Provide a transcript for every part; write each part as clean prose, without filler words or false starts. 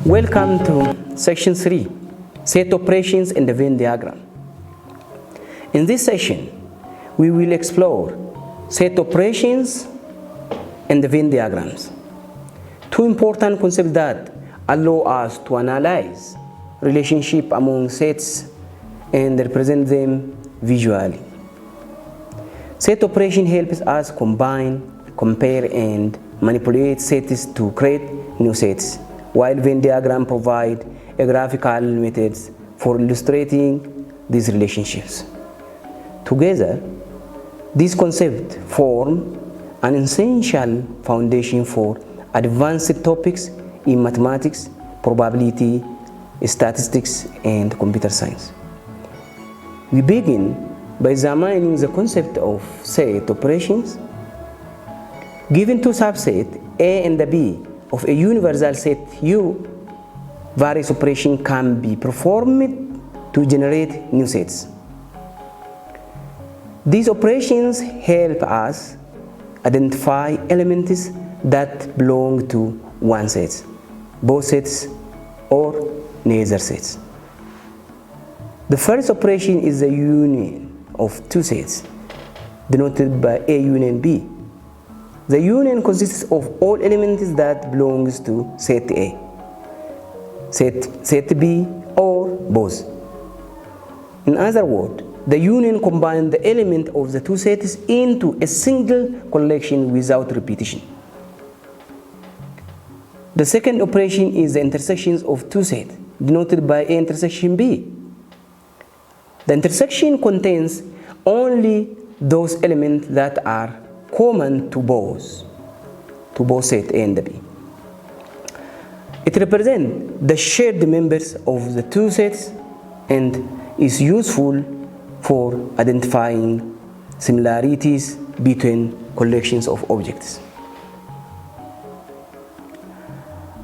Welcome to section 3, set operations in the Venn diagram. In this session, we will explore set operations in the Venn diagrams. Two important concepts that allow us to analyze relationship among sets and represent them visually. Set operation helps us combine, compare, and manipulate sets to create new sets, while Venn diagram provide a graphical methods for illustrating these relationships. Together, these concepts form an essential foundation for advanced topics in mathematics, probability, statistics, and computer science. We begin by examining the concept of set operations. Given two subsets A and B of a universal set U, various operations can be performed to generate new sets. These operations help us identify elements that belong to one set, both sets, or neither sets. The first operation is the union of two sets, denoted by A union B. The union consists of all elements that belongs to set A, set B, or both. In other words, the union combines the element of the two sets into a single collection without repetition. The second operation is the intersections of two sets, denoted by A intersection B. The intersection contains only those elements that are common to both set A and B. It represents the shared members of the two sets and is useful for identifying similarities between collections of objects.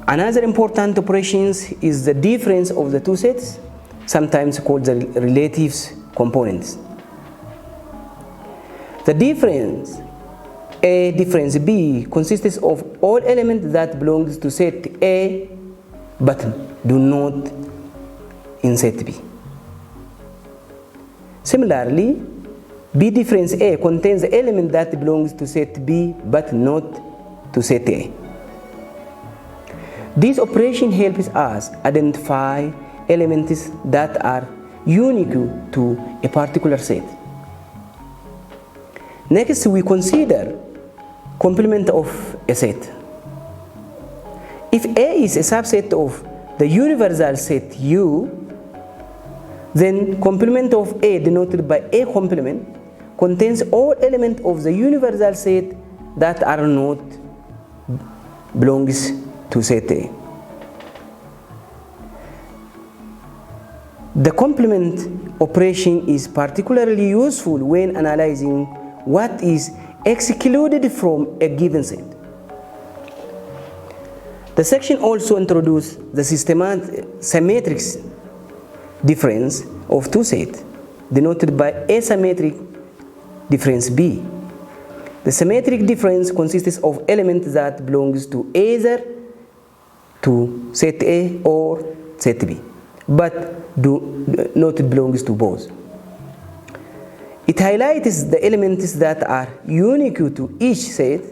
Another important operation is the difference of the two sets, sometimes called the relative components. The difference A difference B consists of all elements that belong to set A but do not in set B. Similarly, B difference A contains the element that belongs to set B but not to set A. This operation helps us identify elements that are unique to a particular set. Next, we consider complement of a set. If A is a subset of the universal set U, then complement of A, denoted by A complement, contains all elements of the universal set that are not belongs to set A. The complement operation is particularly useful when analyzing what is excluded from a given set. The section also introduces the symmetric difference of two sets, denoted by asymmetric difference B. The symmetric difference consists of elements that belongs to either to set A or set B, but do not belongs to both. It highlights the elements that are unique to each set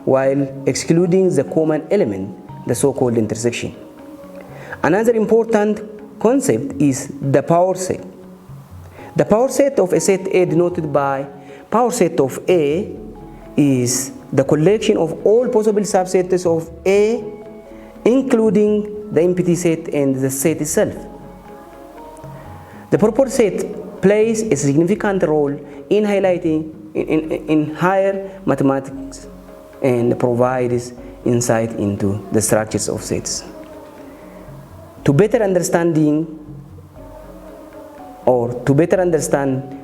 while excluding the common element, the so-called intersection. Another important concept is the power set. The power set of a set A, denoted by power set of A, is the collection of all possible subsets of A, including the empty set and the set itself. The proper set plays a significant role in highlighting in higher mathematics and provides insight into the structures of sets. To better understand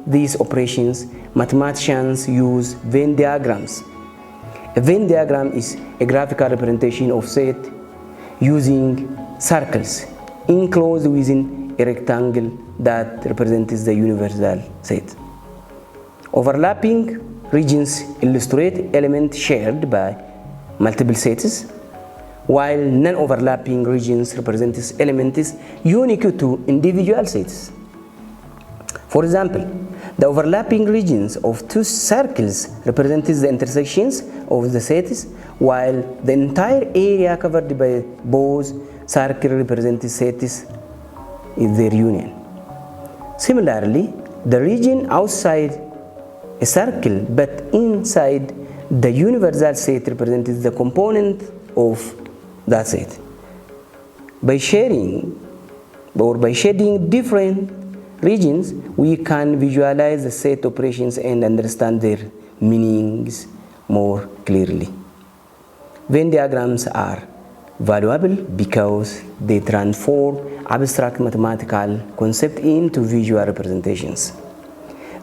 these operations, mathematicians use Venn diagrams. A Venn diagram is a graphical representation of set using circles enclosed within a rectangle that represents the universal set. Overlapping regions illustrate elements shared by multiple sets, while non-overlapping regions represent elements unique to individual sets. For example, the overlapping regions of two circles represent the intersections of the sets, while the entire area covered by both circles represents sets in their union. Similarly, the region outside a circle but inside the universal set represents the component of that set. By shading different regions, we can visualize the set operations and understand their meanings more clearly. Venn diagrams are valuable because they transform abstract mathematical concepts into visual representations.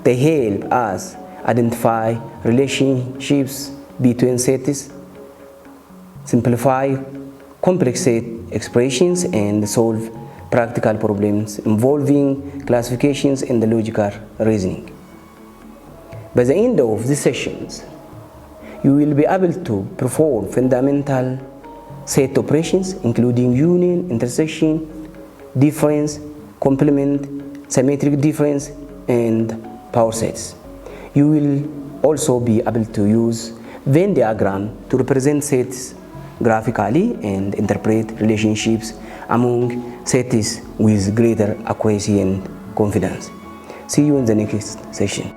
They help us identify relationships between sets, simplify complex set expressions, and solve practical problems involving classifications and logical reasoning. By the end of these sessions, you will be able to perform fundamental set operations including union, intersection, difference, complement, symmetric difference, and power sets. You will also be able to use Venn diagram to represent sets graphically and interpret relationships among sets with greater accuracy and confidence. See you in the next session.